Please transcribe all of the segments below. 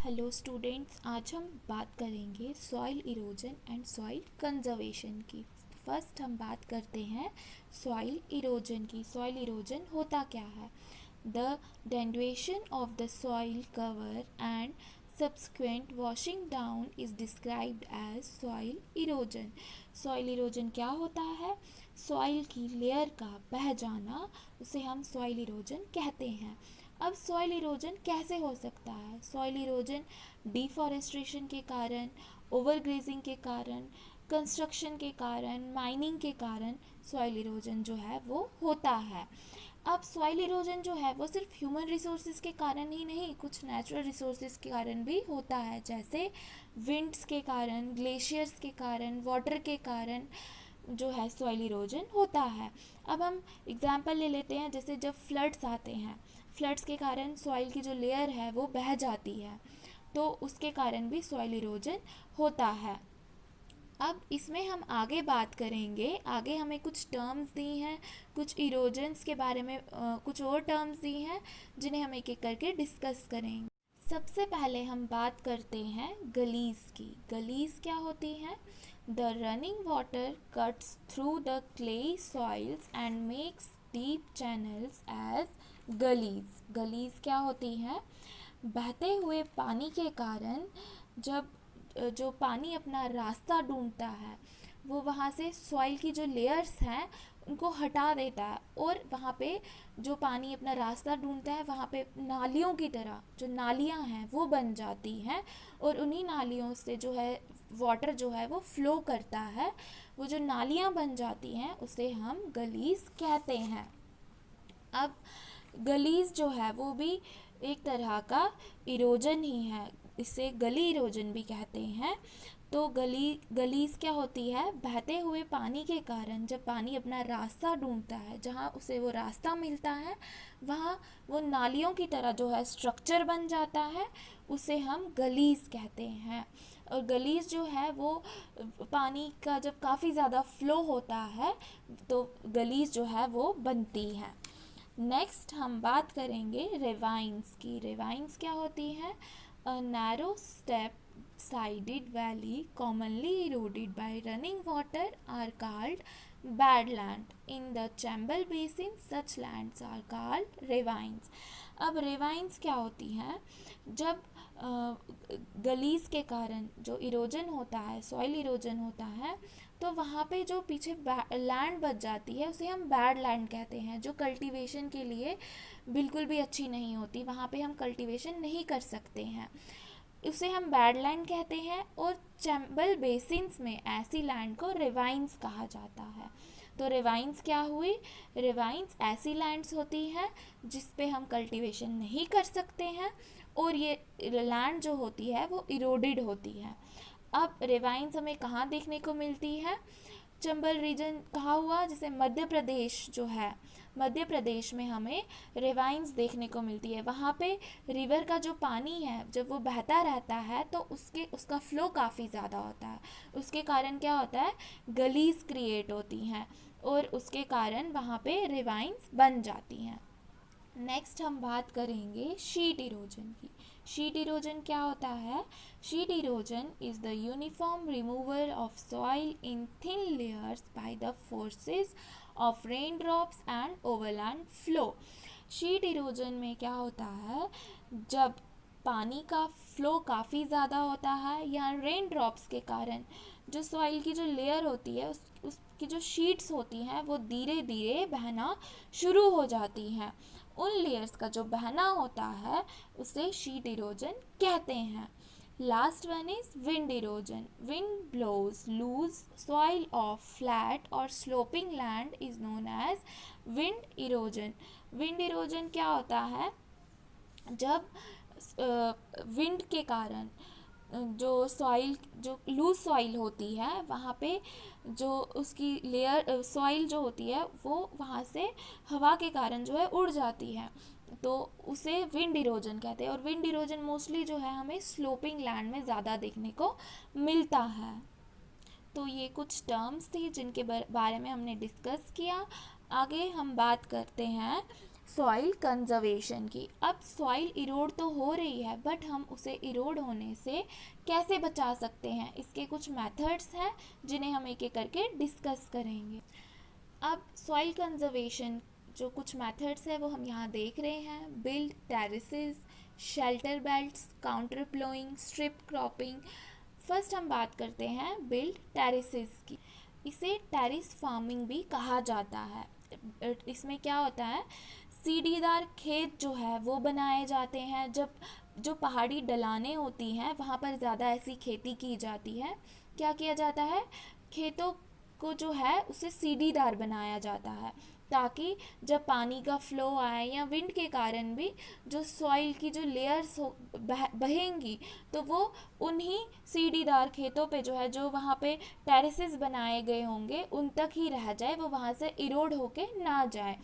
Hello students, आज हम बात करेंगे soil erosion and soil conservation की। फर्स्ट हम बात करते हैं सॉइल इरोजन की। सॉइल इरोजन होता क्या है? The denudation of the soil cover and subsequent washing down is described as soil erosion. Soil erosion क्या होता है? सॉइल की लेयर का बह जाना, उसे हम सॉइल इरोजन कहते हैं। अब सॉइल इरोजन कैसे हो सकता है? सॉइल इरोजन डिफॉरेस्टेशन के कारण, ओवरग्रेजिंग के कारण, कंस्ट्रक्शन के कारण, माइनिंग के कारण सॉइल इरोजन जो है वो होता है। अब सॉइल इरोजन जो है वो सिर्फ ह्यूमन रिसोर्सेज के कारण ही नहीं, कुछ नेचुरल रिसोर्सेज के कारण भी होता है, जैसे विंड्स के कारण, ग्लेशियर्स के कारण, वाटर के कारण जो है सॉइल इरोजन होता है। अब हम एग्जांपल ले लेते हैं, जैसे जब फ्लड्स आते हैं, फ्लड्स के कारण सॉइल की जो लेयर है वो बह जाती है, तो उसके कारण भी सॉइल इरोजन होता है। अब इसमें हम आगे बात करेंगे, आगे हमें कुछ टर्म्स दी हैं, कुछ इरोजन्स के बारे में कुछ और टर्म्स दी हैं जिन्हें हम एक एक करके डिस्कस करेंगे। सबसे पहले हम बात करते हैं गलीज की। गलीज क्या होती हैं? The running water cuts through the clay soils and makes deep channels as gullies. Gullies क्या होती हैं? बहते हुए पानी के कारण जब जो पानी अपना रास्ता ढूंढता है, वो वहाँ से सॉइल की जो लेयर्स हैं उनको हटा देता है, और वहाँ पे जो पानी अपना रास्ता ढूंढता है वहाँ पे नालियों की तरह जो नालियाँ हैं वो बन जाती हैं, और उन्हीं नालियों से जो है वाटर जो है वो फ्लो करता है। वो जो नालियाँ बन जाती हैं उसे हम गलीज कहते हैं। अब गलीज जो है वो भी एक तरह का इरोजन ही है, इसे गली इरोजन भी कहते हैं। तो गलीज क्या होती है? बहते हुए पानी के कारण जब पानी अपना रास्ता ढूंढता है, जहाँ उसे वो रास्ता मिलता है वहाँ वो नालियों की तरह जो है स्ट्रक्चर बन जाता है, उसे हम गलीज कहते हैं। और गलीज जो है वो पानी का जब काफ़ी ज़्यादा फ्लो होता है तो गलीज जो है वो बनती है। नेक्स्ट हम बात करेंगे रेवाइंस की। रेवाइंस क्या होती है? A narrow step sided valley commonly eroded by running water are called badland. In the Chambal Basin, such lands are called ravines. अब रेवाइंस क्या होती हैं? जब गलीज के कारण जो इरोजन होता है, सॉइल इरोजन होता है, तो वहाँ पे जो पीछे लैंड बच जाती है उसे हम बैड लैंड कहते हैं, जो कल्टीवेशन के लिए बिल्कुल भी अच्छी नहीं होती, वहाँ पे हम कल्टीवेशन नहीं कर सकते हैं, उसे हम बैड लैंड कहते हैं। और चैम्बल बेसिन्स में ऐसी लैंड को रिवाइंस कहा जाता है। तो रिवाइंस क्या हुई? रिवाइंस ऐसी लैंड्स होती हैं जिस पे हम कल्टीवेशन नहीं कर सकते हैं, और ये लैंड जो होती है वो इरोडेड होती है। अब रिवाइंस हमें कहाँ देखने को मिलती है? चंबल रीजन कहा हुआ, जैसे मध्य प्रदेश जो है, मध्य प्रदेश में हमें रिवाइंस देखने को मिलती है। वहाँ पे रिवर का जो पानी है जब वो बहता रहता है तो उसका फ्लो काफ़ी ज़्यादा होता है, उसके कारण क्या होता है? गलीज क्रिएट होती हैं, और उसके कारण वहाँ पे रिवाइंस बन जाती हैं। नेक्स्ट हम बात करेंगे शीट इरोजन की। शीट इरोजन क्या होता है? Sheet erosion is the uniform removal of soil in thin layers by the forces of rain drops and overland flow. Sheet erosion में क्या होता है? जब पानी का फ्लो काफ़ी ज़्यादा होता है या रेन ड्रॉप्स के कारण जो सॉइल की जो लेयर होती है उसकी जो शीट्स होती हैं वो धीरे धीरे बहना शुरू हो जाती हैं, उन लेयर्स का जो बहना होता है उसे शीट इरोजन कहते हैं। Last one is wind erosion. Wind blows loose soil off flat और sloping land is known as wind erosion. Wind erosion क्या होता है? जब विंड के कारण जो सॉइल जो लूज सॉइल होती है वहाँ पे जो उसकी लेयर सॉइल जो होती है वो वहाँ से हवा के कारण जो है उड़ जाती है, तो उसे विंड इरोजन कहते हैं। और विंड इरोजन मोस्टली जो है हमें स्लोपिंग लैंड में ज़्यादा देखने को मिलता है। तो ये कुछ टर्म्स थी जिनके बारे में हमने डिस्कस किया। आगे हम बात करते हैं सॉइल कंजर्वेशन की। अब सॉइल इरोड तो हो रही है, बट हम उसे इरोड होने से कैसे बचा सकते हैं, इसके कुछ मेथड्स हैं जिन्हें हम एक एक करके डिस्कस करेंगे। अब सॉइल कंजर्वेशन जो कुछ मेथड्स है वो हम यहाँ देख रहे हैं। Build terraces, shelter belts, counter ploughing, strip cropping. First हम बात करते हैं बिल्ड टेरेसेस की। इसे टेरिस फार्मिंग भी कहा जाता है। इसमें क्या होता है, सीढ़ीदार खेत जो है वो बनाए जाते हैं। जब जो पहाड़ी ढलानें होती हैं वहाँ पर ज़्यादा ऐसी खेती की जाती है। क्या किया जाता है, खेतों को जो है उसे सीढ़ीदार बनाया जाता है, ताकि जब पानी का फ्लो आए या विंड के कारण भी जो सॉइल की जो लेयर्स हो बहेंगी, तो वो उन्हीं सीढ़ीदार खेतों पे जो है, जो वहाँ पे टेरेसेस बनाए गए होंगे उन तक ही रह जाए, वो वहाँ से इरोड होके ना जाए।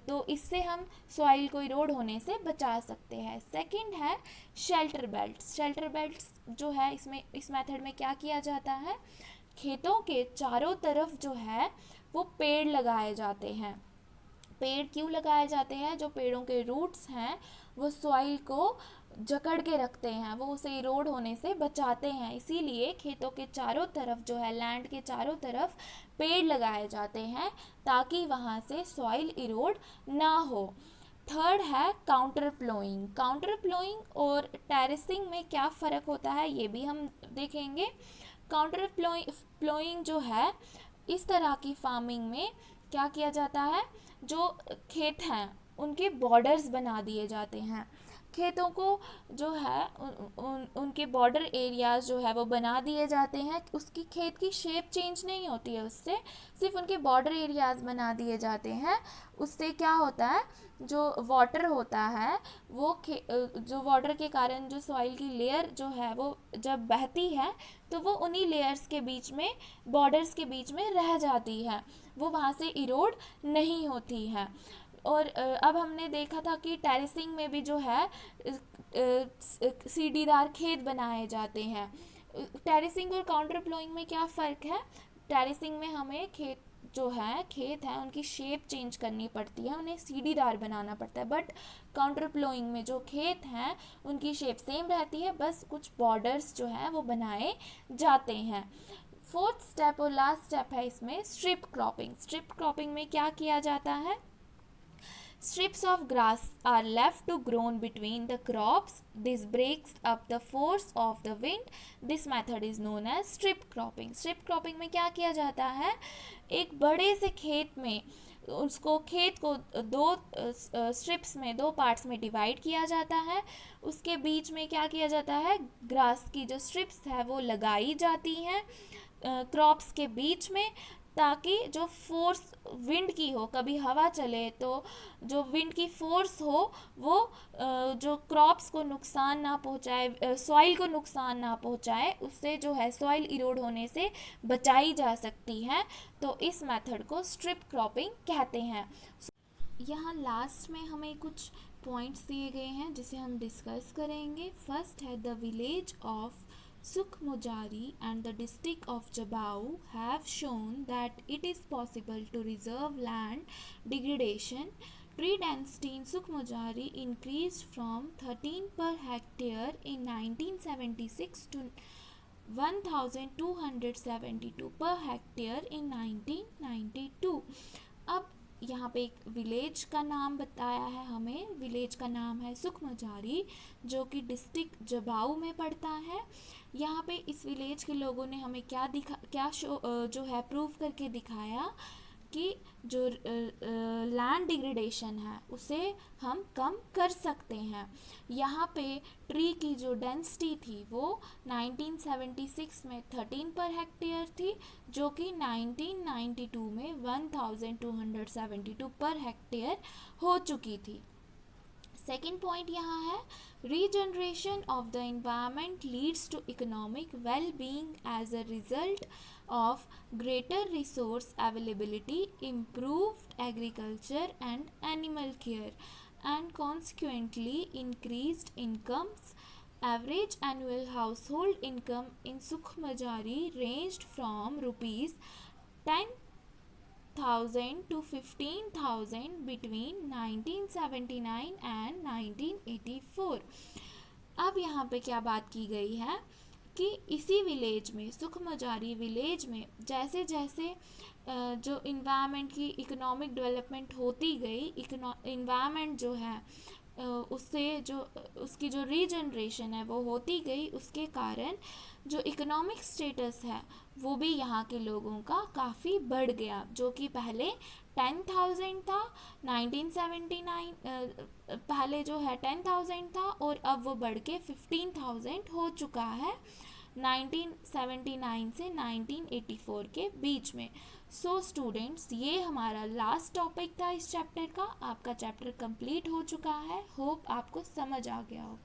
तो इससे हम सॉइल को इरोड होने से बचा सकते हैं। सेकंड है शेल्टर बेल्ट्स। शेल्टर बेल्ट्स जो है, इसमें इस मेथड में क्या किया जाता है, खेतों के चारों तरफ जो है वो पेड़ लगाए जाते हैं। पेड़ क्यों लगाए जाते हैं, जो पेड़ों के रूट्स हैं वो सॉइल को जकड़ के रखते हैं, वो उसे इरोड होने से बचाते हैं। इसीलिए खेतों के चारों तरफ जो है, लैंड के चारों तरफ पेड़ लगाए जाते हैं, ताकि वहाँ से सॉइल इरोड ना हो। थर्ड है काउंटर प्लोइंग। काउंटर प्लोइंग और टेरेसिंग में क्या फ़र्क होता है ये भी हम देखेंगे। काउंटर प्लोइंग जो है, इस तरह की फार्मिंग में क्या किया जाता है, जो खेत हैं उनके बॉर्डर्स बना दिए जाते हैं। खेतों को जो है उनके बॉर्डर एरियाज जो है वो बना दिए जाते हैं। उसकी खेत की शेप चेंज नहीं होती है उससे, सिर्फ उनके बॉर्डर एरियाज बना दिए जाते हैं। उससे क्या होता है, जो वाटर होता है वो जो वाटर के कारण जो सॉइल की लेयर जो है वो जब बहती है, तो वो उन्हीं लेयर्स के बीच में, बॉर्डर्स के बीच में रह जाती है, वो वहाँ से इरोड नहीं होती है। और अब हमने देखा था कि टेरेसिंग में भी जो है सीढ़ीदार खेत बनाए जाते हैं। टेरेसिंग और काउंटर प्लोइंग में क्या फ़र्क है, टेरेसिंग में हमें खेत हैं उनकी शेप चेंज करनी पड़ती है, उन्हें सीढ़ीदार बनाना पड़ता है। बट काउंटर प्लोइंग में जो खेत हैं उनकी शेप सेम रहती है, बस कुछ बॉर्डर्स जो हैं वो बनाए जाते हैं। फोर्थ स्टेप और लास्ट स्टेप है इसमें स्ट्रिप क्रॉपिंग। स्ट्रिप क्रॉपिंग में क्या किया जाता है, strips of grass are left to grow between the crops. This breaks up the force of the wind. This method is known as strip cropping. Strip cropping में क्या किया जाता है, एक बड़े से खेत में खेत को दो स्ट्रिप्स में, दो पार्ट्स में डिवाइड किया जाता है। उसके बीच में क्या किया जाता है, ग्रास की जो स्ट्रिप्स है वो लगाई जाती हैं क्रॉप्स के बीच में, ताकि जो फोर्स विंड की हो, कभी हवा चले तो जो विंड की फोर्स हो वो जो क्रॉप्स को नुकसान ना पहुंचाए, सॉइल को नुकसान ना पहुंचाए, उससे जो है सॉइल इरोड होने से बचाई जा सकती है। तो इस मेथड को स्ट्रिप क्रॉपिंग कहते हैं। यहाँ लास्ट में हमें कुछ पॉइंट्स दिए गए हैं जिसे हम डिस्कस करेंगे। फर्स्ट है the village of Sukhmujari and the district of Jabau have shown that it is possible to reserve land degradation. Tree density in Sukhmujari increased from 13 per hectare in 1976 to 1272 per hectare in 1992. अब यहाँ पे एक village का नाम बताया है हमें। Village का नाम है सुखमजारी, जो कि डिस्ट्रिक्ट जबाऊ में पड़ता है। यहाँ पे इस विलेज के लोगों ने हमें क्या जो है प्रूव करके दिखाया कि जो लैंड डिग्रेडेशन है उसे हम कम कर सकते हैं। यहाँ पे ट्री की जो डेंसिटी थी वो 1976 में 13 पर हेक्टेयर थी, जो कि 1992 में 1272 पर हेक्टेयर हो चुकी थी। सेकेंड पॉइंट यहाँ है regeneration of the environment leads to economic well being as a result of greater resource availability, improved agriculture and animal care, and consequently increased incomes. Average annual household income in Sukhmajari ranged from rupees 10 12,000 to 15,000 between 1979 and 1984। अब यहाँ पे क्या बात की गई है कि इसी विलेज में, सुखमजारी विलेज में, जैसे जैसे जो इन्वायरमेंट की इकोनॉमिक डेवलपमेंट होती गई, इन्वायरमेंट जो है उससे जो उसकी जो रीजनरेशन है वो होती गई, उसके कारण जो इकोनॉमिक स्टेटस है वो भी यहाँ के लोगों का काफ़ी बढ़ गया। जो कि पहले 10,000 था 1979, पहले जो है 10,000 था और अब वो बढ़ के 15,000 हो चुका है 1979 से 1984 के बीच में। सो स्टूडेंट्स, ये हमारा लास्ट टॉपिक था इस चैप्टर का। आपका चैप्टर कंप्लीट हो चुका है। होप आपको समझ आ गया होगा।